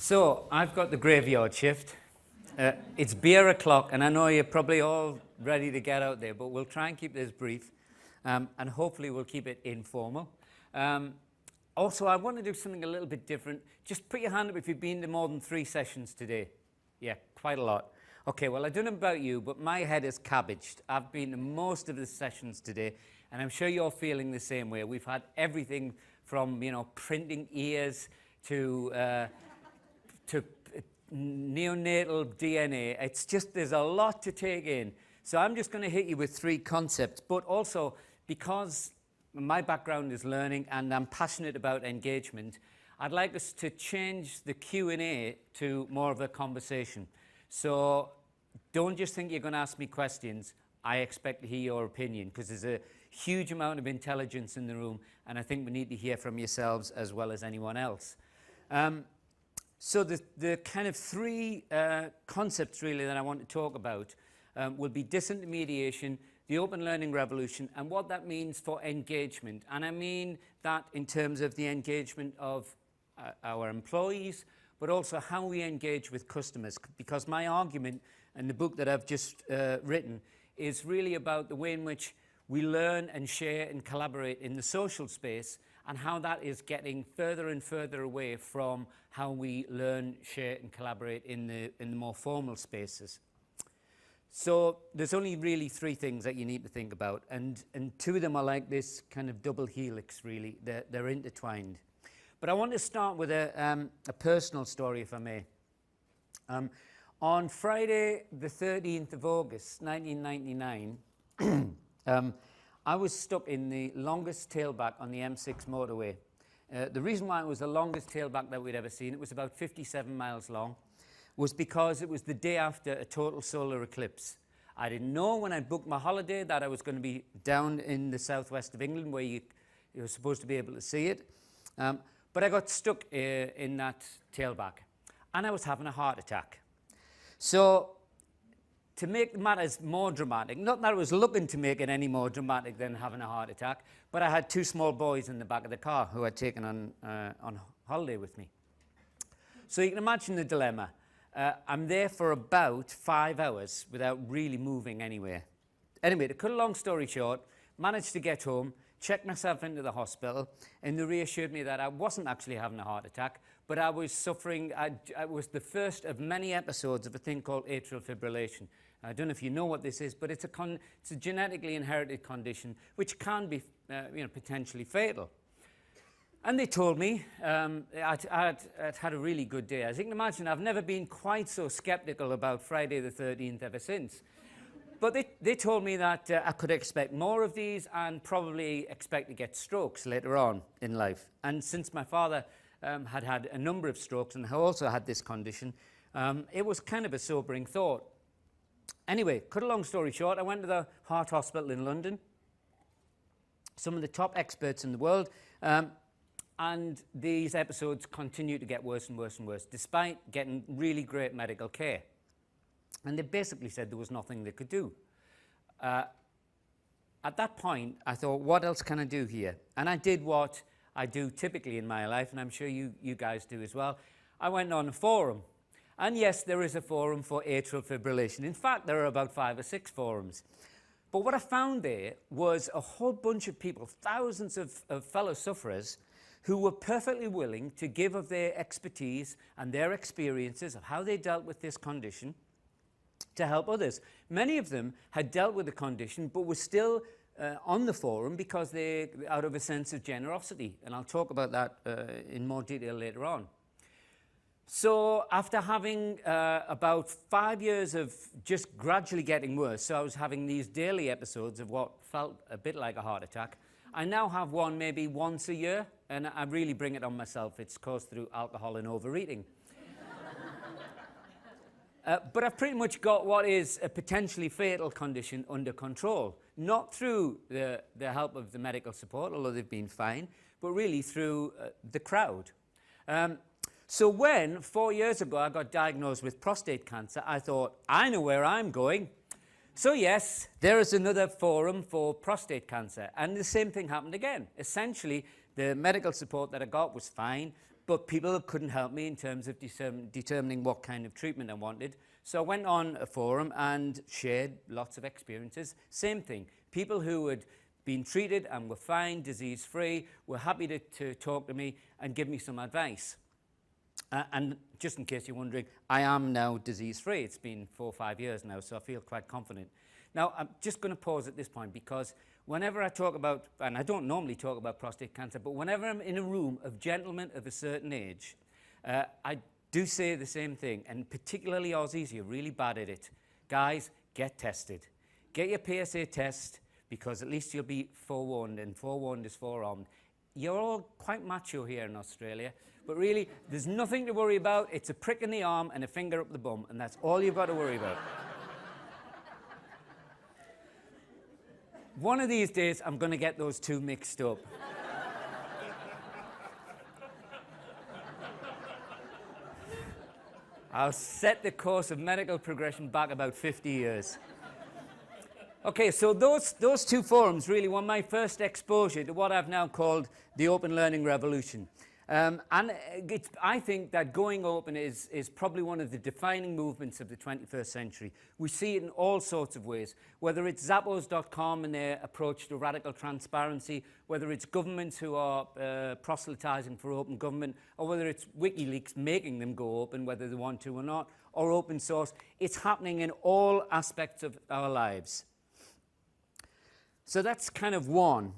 So, I've got the graveyard shift. It's beer o'clock, and I know you're probably all ready to get out there, but we'll try and keep this brief, and hopefully we'll keep it informal. Also, I want to do something a little bit different. Just put your hand up if you've been to more than 3 sessions today. Yeah, quite a lot. Okay, well, I don't know about you, but my head is cabbaged. I've been to most of the sessions today, and I'm sure you're feeling the same way. We've had everything from, printing ears to neonatal DNA. It's just, there's a lot to take in. So I'm just going to hit you with 3 concepts, but also because my background is learning and I'm passionate about engagement, I'd like us to change the Q&A to more of a conversation. So don't just think you're going to ask me questions. I expect to hear your opinion because there's a huge amount of intelligence in the room, and I think we need to hear from yourselves as well as anyone else. So the kind of 3 concepts really that I want to talk about will be disintermediation, the open learning revolution, and what that means for engagement. And I mean that in terms of the engagement of our employees, but also how we engage with customers. Because my argument in the book that I've just written is really about the way in which we learn and share and collaborate in the social space, and how that is getting further and further away from how we learn, share, and collaborate in the more formal spaces. So there's only really 3 things that you need to think about, and 2 of them are like this kind of double helix, really. They're intertwined. But I want to start with a personal story, if I may. On Friday, the 13th of August, 1999, I was stuck in the longest tailback on the M6 motorway. The reason why it was the longest tailback that we'd ever seen, it was about 57 miles long, was because it was the day after a total solar eclipse. I didn't know when I booked my holiday that I was going to be down in the southwest of England where you're supposed to be able to see it. But I got stuck in that tailback, and I was having a heart attack. So, to make matters more dramatic, not that I was looking to make it any more dramatic than having a heart attack, but I had 2 small boys in the back of the car who I'd taken on holiday with me. So you can imagine the dilemma. I'm there for about 5 hours without really moving anywhere. Anyway, to cut a long story short, managed to get home, checked myself into the hospital, and they reassured me that I wasn't actually having a heart attack, but I was suffering. I was the first of many episodes of a thing called atrial fibrillation. I don't know if you know what this is, but it's a genetically inherited condition which can be potentially fatal. And they told me I'd had a really good day. As you can imagine, I've never been quite so skeptical about Friday the 13th ever since. But they told me that I could expect more of these and probably expect to get strokes later on in life. And since my father had had a number of strokes and also had this condition, it was kind of a sobering thought. Anyway, cut a long story short, I went to the Heart Hospital in London, some of the top experts in the world, and these episodes continued to get worse and worse and worse, despite getting really great medical care. And they basically said there was nothing they could do. At that point, I thought, what else can I do here? And I did what I do typically in my life, and I'm sure you guys do as well. I went on a forum. And yes, there is a forum for atrial fibrillation. In fact, there are about 5 or 6 forums. But what I found there was a whole bunch of people, thousands of fellow sufferers, who were perfectly willing to give of their expertise and their experiences of how they dealt with this condition to help others. Many of them had dealt with the condition, but were still on the forum because they, out of a sense of generosity. And I'll talk about that in more detail later on. So after having about 5 years of just gradually getting worse, so I was having these daily episodes of what felt a bit like a heart attack, I now have one maybe once a year, and I really bring it on myself. It's caused through alcohol and overeating. But I've pretty much got what is a potentially fatal condition under control, not through the help of the medical support, although they've been fine, but really through the crowd. So when, 4 years ago, I got diagnosed with prostate cancer, I thought, I know where I'm going. So yes, there is another forum for prostate cancer, and the same thing happened again. Essentially, the medical support that I got was fine, but people couldn't help me in terms of determining what kind of treatment I wanted. So I went on a forum and shared lots of experiences. Same thing. People who had been treated and were fine, disease-free, were happy to talk to me and give me some advice. And just in case you're wondering, I am now disease-free. It's been 4 or 5 years now, so I feel quite confident. Now, I'm just going to pause at this point because whenever I talk about, and I don't normally talk about prostate cancer, but whenever I'm in a room of gentlemen of a certain age, I do say the same thing, and particularly Aussies, you're really bad at it. Guys, get tested. Get your PSA test, because at least you'll be forewarned, and forewarned is forearmed. You're all quite macho here in Australia, but really, there's nothing to worry about. It's a prick in the arm and a finger up the bum, and that's all you've got to worry about. One of these days, I'm going to get those two mixed up. I'll set the course of medical progression back about 50 years. Okay, so those two forums really were my first exposure to what I've now called the open learning revolution. I think that going open is probably one of the defining movements of the 21st century. We see it in all sorts of ways, whether it's Zappos.com and their approach to radical transparency, whether it's governments who are proselytizing for open government, or whether it's WikiLeaks making them go open, whether they want to or not, or open source. It's happening in all aspects of our lives. So that's kind of one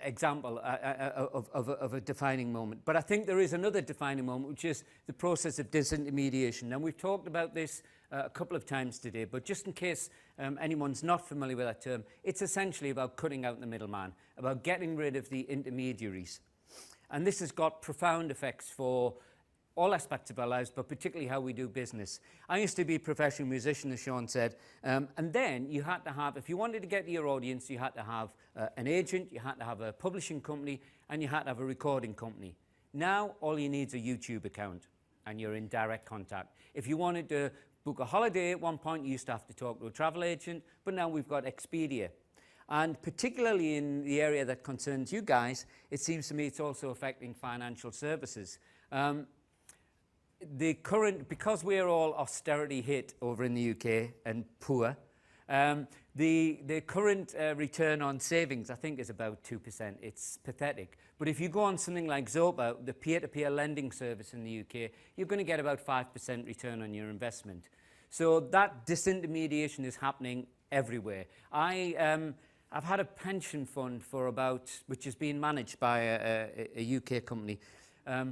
example of a defining moment. But I think there is another defining moment, which is the process of disintermediation. Now, we've talked about this a couple of times today, but just in case anyone's not familiar with that term, it's essentially about cutting out the middleman, about getting rid of the intermediaries. And this has got profound effects for all aspects of our lives, but particularly how we do business. I used to be a professional musician, as Sean said, and then you had to have, if you wanted to get to your audience, you had to have an agent, you had to have a publishing company, and you had to have a recording company. Now, all you need is a YouTube account, and you're in direct contact. If you wanted to book a holiday at one point, you used to have to talk to a travel agent, but now we've got Expedia. And particularly in the area that concerns you guys, it seems to me it's also affecting financial services. Because we're all austerity hit over in the UK and poor, the current return on savings, I think, is about 2%. It's pathetic. But if you go on something like Zopa, the peer-to-peer lending service in the UK, you're going to get about 5% return on your investment. So that disintermediation is happening everywhere. I've had a pension fund which is being managed by a UK company,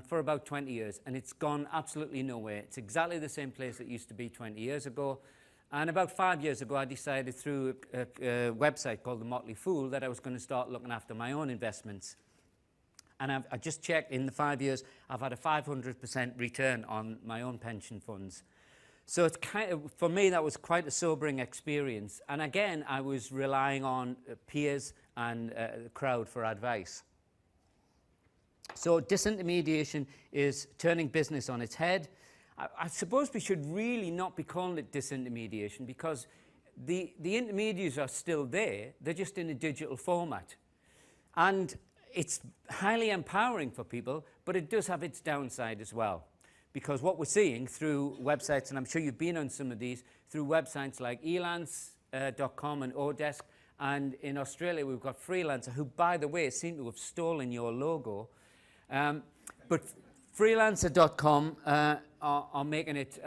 for about 20 years, and it's gone absolutely nowhere. It's exactly the same place it used to be 20 years ago. And about 5 years ago, I decided through a website called The Motley Fool that I was going to start looking after my own investments. And I just checked, in the 5 years, I've had a 500% return on my own pension funds. So it's kind of, for me, that was quite a sobering experience. And again, I was relying on peers and the crowd for advice. So disintermediation is turning business on its head. I suppose we should really not be calling it disintermediation, because the intermediaries are still there. They're just in a digital format. And it's highly empowering for people, but it does have its downside as well. Because what we're seeing through websites, and I'm sure you've been on some of these, through websites like elance.com and Odesk, and in Australia we've got Freelancer, who, by the way, seem to have stolen your logo. But freelancer.com are making it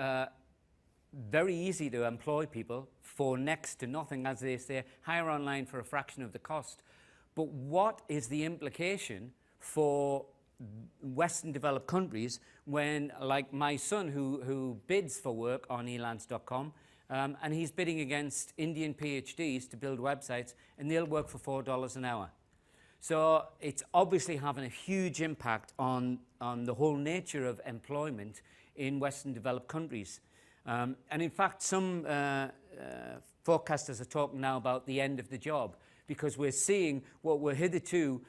very easy to employ people for next to nothing, as they say, hire online for a fraction of the cost. But what is the implication for Western developed countries when, like my son, who bids for work on elance.com, and he's bidding against Indian PhDs to build websites, and they'll work for $4 an hour. So it's obviously having a huge impact on the whole nature of employment in Western developed countries. And in fact, some forecasters are talking now about the end of the job, because we're seeing what were hitherto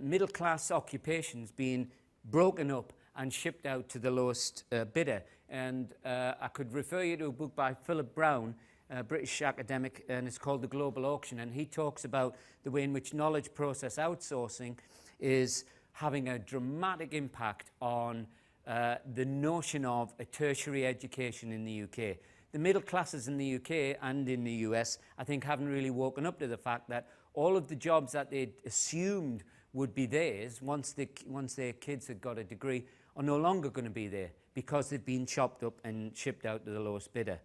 middle-class occupations being broken up and shipped out to the lowest bidder. And I could refer you to a book by Philip Brown, a British academic, and it's called The Global Auction, and he talks about the way in which knowledge process outsourcing is having a dramatic impact on the notion of a tertiary education in the UK. The middle classes in the UK and in the US, I think, haven't really woken up to the fact that all of the jobs that they'd assumed would be theirs once their kids had got a degree are no longer going to be there because they've been chopped up and shipped out to the lowest bidder.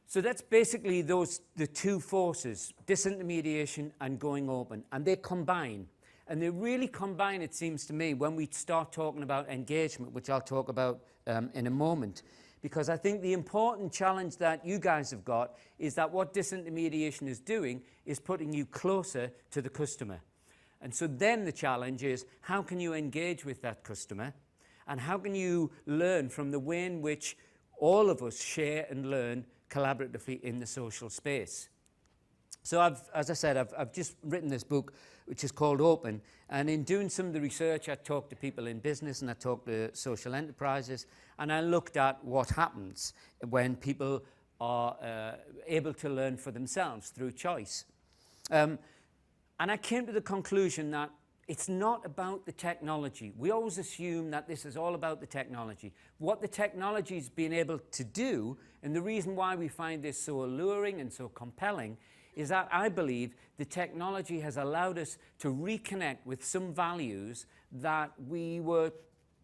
So that's basically the two forces, disintermediation and going open, and they combine. And they really combine, it seems to me, when we start talking about engagement, which I'll talk about in a moment. Because I think the important challenge that you guys have got is that what disintermediation is doing is putting you closer to the customer. And so then the challenge is, how can you engage with that customer? And how can you learn from the way in which all of us share and learn collaboratively in the social space? So as I said, I've just written this book, which is called Open. And in doing some of the research, I talked to people in business and I talked to social enterprises. And I looked at what happens when people are able to learn for themselves through choice. And I came to the conclusion that it's not about the technology. We always assume that this is all about the technology. What the technology's been able to do, and the reason why we find this so alluring and so compelling, is that I believe the technology has allowed us to reconnect with some values that we were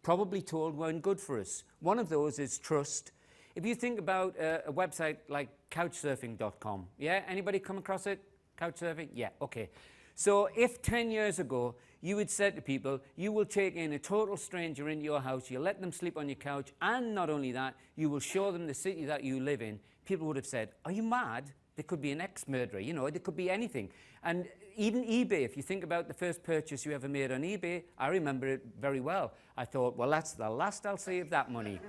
probably told weren't good for us. One of those is trust. If you think about a website like couchsurfing.com, yeah? Anybody come across it? Couchsurfing? Yeah, okay. So if 10 years ago you had said to people, you will take in a total stranger into your house, you'll let them sleep on your couch, and not only that, you will show them the city that you live in, people would have said, are you mad? There could be an ex-murderer, you know, there could be anything. And even eBay, if you think about the first purchase you ever made on eBay, I remember it very well. I thought, well, that's the last I'll see of that money.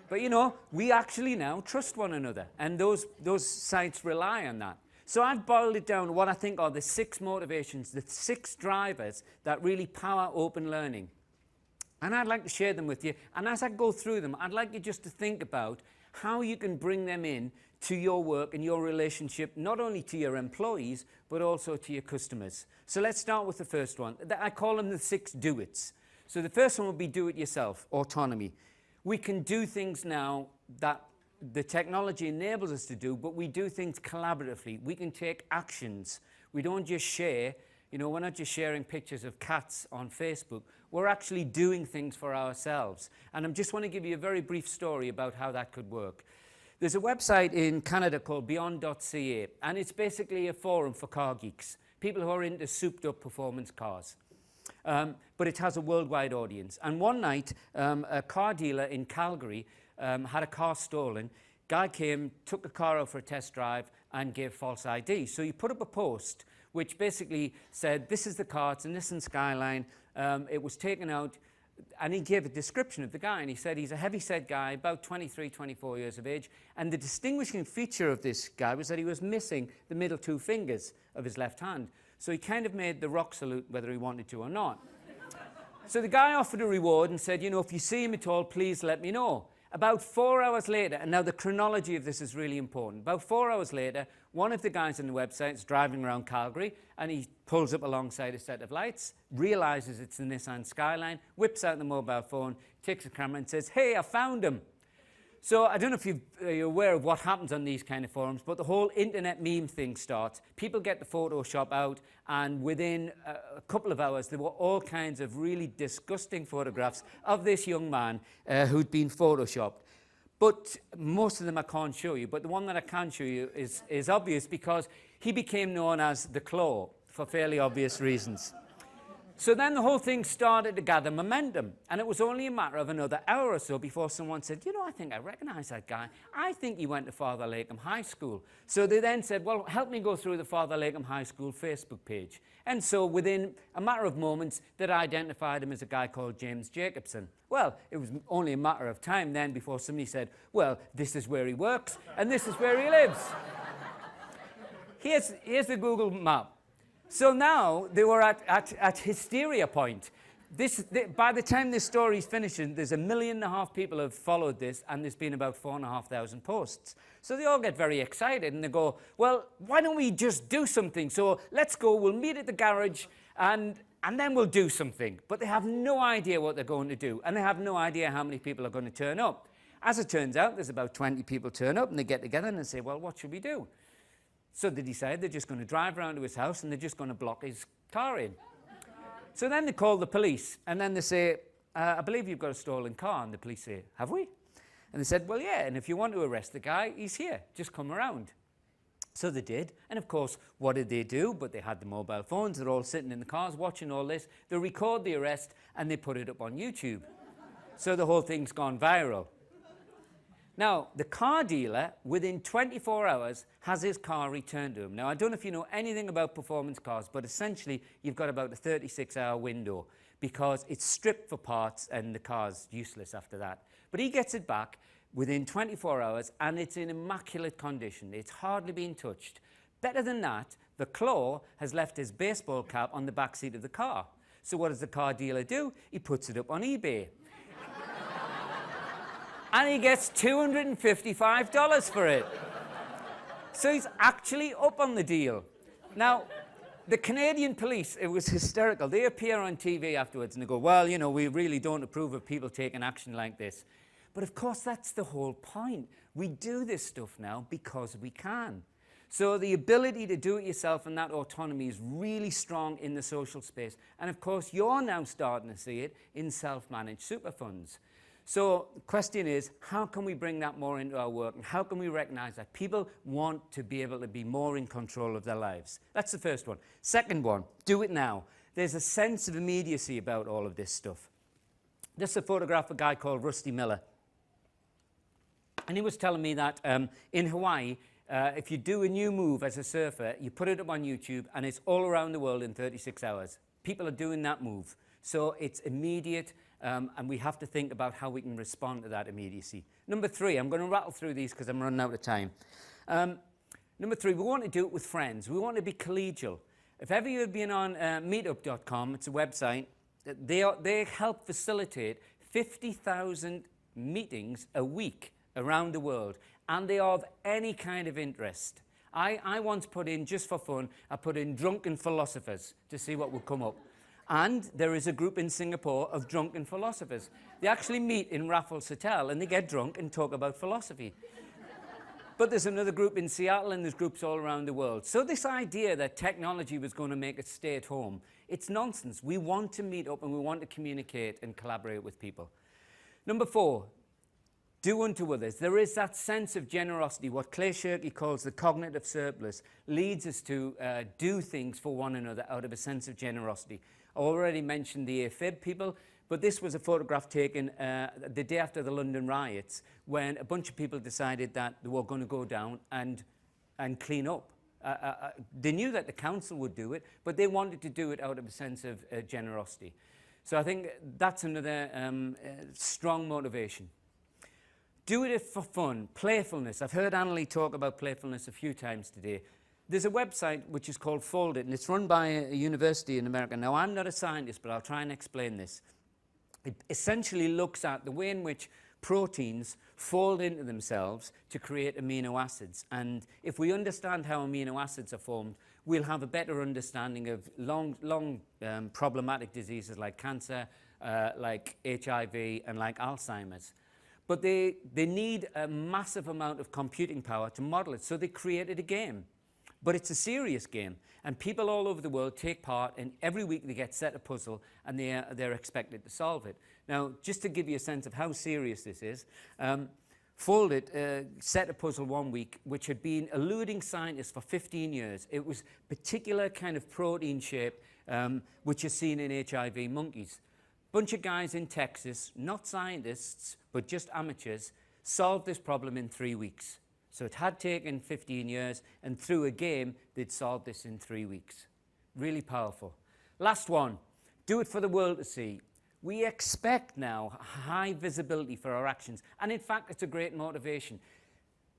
But, you know, we actually now trust one another, and those sites rely on that. So I've boiled it down to what I think are the 6 motivations, the 6 drivers that really power open learning. And I'd like to share them with you. And as I go through them, I'd like you just to think about how you can bring them in to your work and your relationship, not only to your employees, but also to your customers. So let's start with the first one. I call them the 6 do-its. So the first one would be do it yourself, autonomy. We can do things now that the technology enables us to do, but we do things collaboratively. We can take actions. We don't just share. You know, we're not just sharing pictures of cats on Facebook. We're actually doing things for ourselves. And I just want to give you a very brief story about how that could work. There's a website in Canada called beyond.ca, and it's basically a forum for car geeks, people who are into souped-up performance cars. But it has a worldwide audience. And one night, a car dealer in Calgary had a car stolen. Guy came, took the car out for a test drive, and gave false ID. So he put up a post which basically said, this is the car, it's a Nissan Skyline, it was taken out. And he gave a description of the guy, and he said he's a heavy-set guy, about 23, 24 years of age, and the distinguishing feature of this guy was that he was missing the middle 2 fingers of his left hand. So he kind of made the rock salute whether he wanted to or not. So the guy offered a reward and said, you know, if you see him at all, please let me know. About 4 hours later, and now the chronology of this is really important. About 4 hours later, one of the guys on the website is driving around Calgary, and he pulls up alongside a set of lights, realizes it's the Nissan Skyline, whips out the mobile phone, takes a camera and says, hey, I found him. So I don't know if you're aware of what happens on these kind of forums, but the whole internet meme thing starts. People get the Photoshop out, and within a couple of hours, there were all kinds of really disgusting photographs of this young man who'd been Photoshopped. But most of them I can't show you, but the one that I can show you is obvious because he became known as the Claw for fairly obvious reasons. So then the whole thing started to gather momentum, and it was only a matter of another hour or so before someone said, you know, I think I recognize that guy. I think he went to Father Lakeham High School. So they then said, well, help me go through the Father Lakeham High School Facebook page. And so within a matter of moments, they'd identified him as a guy called James Jacobson. Well, it was only a matter of time then before somebody said, well, this is where he works, and this is where he lives. Here's the Google map. So now they were at hysteria point. By the time this story is finishing, there's 1.5 million people have followed this, and there's been about 4,500 posts. So they all get very excited, and they go, well, why don't we just do something? So let's go, we'll meet at the garage, and and then we'll do something. But they have no idea what they're going to do, and they have no idea how many people are going to turn up. As it turns out, there's about 20 people turn up, and they get together and they say, well, what should we do? So they decide they're just going to drive around to his house, and they're just going to block his car in. So then they call the police, and then they say, I believe you've got a stolen car. And the police say, have we? And they said, well, yeah, and if you want to arrest the guy, he's here. Just come around. So they did. And of course, what did they do? But they had the mobile phones. They're all sitting in the cars watching all this. They record the arrest, and they put it up on YouTube. So the whole thing's gone viral. Now, the car dealer, within 24 hours, has his car returned to him. Now, I don't know if you know anything about performance cars, but essentially, you've got about a 36-hour window because it's stripped for parts and the car's useless after that. But he gets it back within 24 hours, and it's in immaculate condition. It's hardly been touched. Better than that, the claw has left his baseball cap on the back seat of the car. So what does the car dealer do? He puts it up on eBay. And he gets $255 for it. So he's actually up on the deal. Now, the Canadian police, it was hysterical. They appear on TV afterwards and they go, well, you know, we really don't approve of people taking action like this. But of course, that's the whole point. We do this stuff now because we can. So the ability to do it yourself and that autonomy is really strong in the social space. And of course, you're now starting to see it in self-managed super funds. So the question is, how can we bring that more into our work? And how can we recognize that people want to be able to be more in control of their lives? That's the first one. Second one, do it now. There's a sense of immediacy about all of this stuff. This is a photograph of a guy called Rusty Miller. And he was telling me that in Hawaii, if you do a new move as a surfer, you put it up on YouTube, and it's all around the world in 36 hours. People are doing that move. So it's immediate. And we have to think about how we can respond to that immediacy. Number 3, I'm going to rattle through these because I'm running out of time. Number 3, we want to do it with friends. We want to be collegial. If ever you've been on meetup.com, it's a website, they help facilitate 50,000 meetings a week around the world, and they are of any kind of interest. I once put in, just for fun, I put in drunken philosophers to see what would come up. And there is a group in Singapore of drunken philosophers. They actually meet in Raffles Hotel and they get drunk and talk about philosophy. But there's another group in Seattle and there's groups all around the world. So this idea that technology was going to make us stay at home, it's nonsense. We want to meet up and we want to communicate and collaborate with people. Number 4, do unto others. There is that sense of generosity, what Clay Shirky calls the cognitive surplus, leads us to do things for one another out of a sense of generosity. I already mentioned the AFib people, but this was a photograph taken the day after the London riots when a bunch of people decided that they were going to go down and clean up. They knew that the council would do it, but they wanted to do it out of a sense of generosity. So I think that's another strong motivation. Do it for fun, playfulness. I've heard Annalie talk about playfulness a few times today. There's a website which is called Fold It, and it's run by a university in America. Now, I'm not a scientist, but I'll try and explain this. It essentially looks at the way in which proteins fold into themselves to create amino acids. And if we understand how amino acids are formed, we'll have a better understanding of long problematic diseases like cancer, like HIV, and like Alzheimer's. But they need a massive amount of computing power to model it, so they created a game. But it's a serious game, and people all over the world take part, and every week they get set a puzzle, and they're expected to solve it. Now, just to give you a sense of how serious this is, Fold It set a puzzle one week, which had been eluding scientists for 15 years. It was particular kind of protein shape, which is seen in HIV monkeys. Bunch of guys in Texas, not scientists, but just amateurs, solved this problem in 3 weeks. So it had taken 15 years, and through a game, they'd solved this in 3 weeks. Really powerful. Last one, do it for the world to see. We expect now high visibility for our actions, and in fact, it's a great motivation.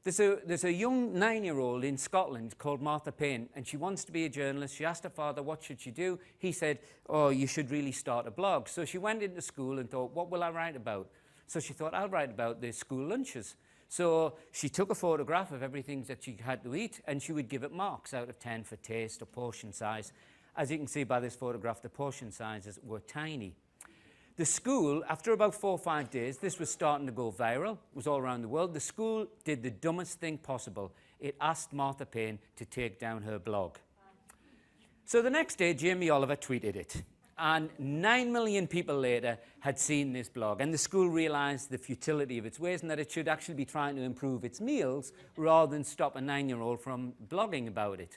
There's a young 9-year-old in Scotland called Martha Payne, and she wants to be a journalist. She asked her father, what should she do? He said, oh, you should really start a blog. So she went into school and thought, what will I write about? So she thought, I'll write about the school lunches. So she took a photograph of everything that she had to eat, and she would give it marks out of 10 for taste or portion size. As you can see by this photograph, the portion sizes were tiny. The school, after about 4 or 5 days, this was starting to go viral. It was all around the world. The school did the dumbest thing possible. It asked Martha Payne to take down her blog. So the next day, Jamie Oliver tweeted it. And 9 million people later had seen this blog. And the school realized the futility of its ways and that it should actually be trying to improve its meals rather than stop a 9-year-old from blogging about it.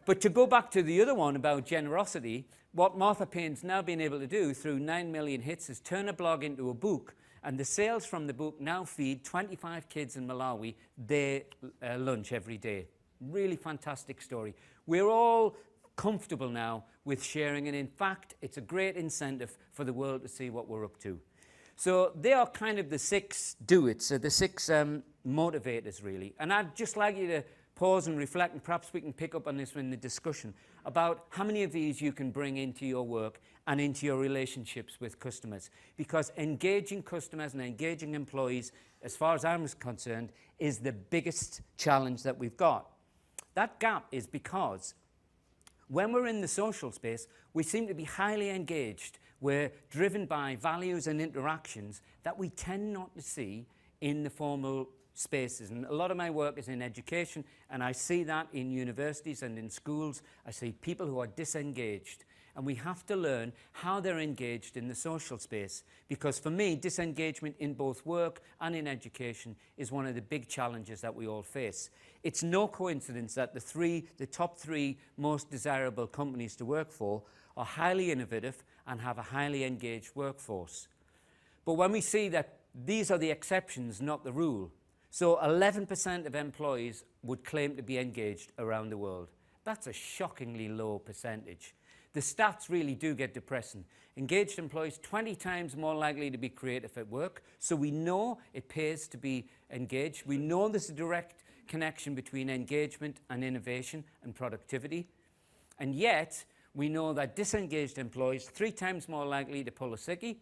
But to go back to the other one about generosity, what Martha Payne's now been able to do through 9 million hits is turn a blog into a book. And the sales from the book now feed 25 kids in Malawi their lunch every day. Really fantastic story. We're all comfortable now with sharing, and in fact, it's a great incentive for the world to see what we're up to. So they are kind of the 6 do-its, the 6 motivators, really. And I'd just like you to pause and reflect, and perhaps we can pick up on this in the discussion, about how many of these you can bring into your work and into your relationships with customers. Because engaging customers and engaging employees, as far as I'm concerned, is the biggest challenge that we've got. That gap is because when we're in the social space, we seem to be highly engaged. We're driven by values and interactions that we tend not to see in the formal spaces. And a lot of my work is in education, and I see that in universities and in schools. I see people who are disengaged. And we have to learn how they're engaged in the social space. Because for me, disengagement in both work and in education is one of the big challenges that we all face. It's no coincidence that the top 3 most desirable companies to work for are highly innovative and have a highly engaged workforce. But when we see that these are the exceptions, not the rule, so 11% of employees would claim to be engaged around the world. That's a shockingly low percentage. The stats really do get depressing. Engaged employees 20 times more likely to be creative at work. So we know it pays to be engaged. We know there's a direct connection between engagement and innovation and productivity. And yet, we know that disengaged employees 3 times more likely to pull a sickie,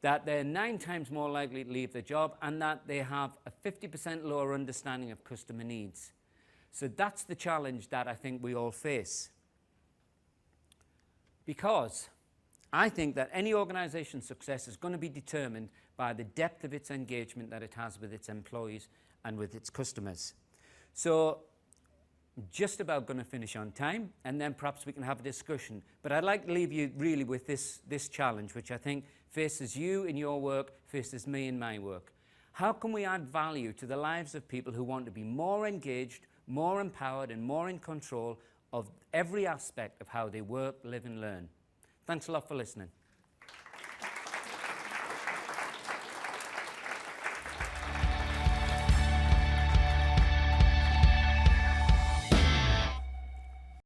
that they're 9 times more likely to leave their job, and that they have a 50% lower understanding of customer needs. So that's the challenge that I think we all face. Because I think that any organization's success is going to be determined by the depth of its engagement that it has with its employees and with its customers. So just about going to finish on time, and then perhaps we can have a discussion. But I'd like to leave you really with this challenge, which I think faces you in your work, faces me in my work. How can we add value to the lives of people who want to be more engaged, more empowered, and more in control of every aspect of how they work, live, and learn? Thanks a lot for listening.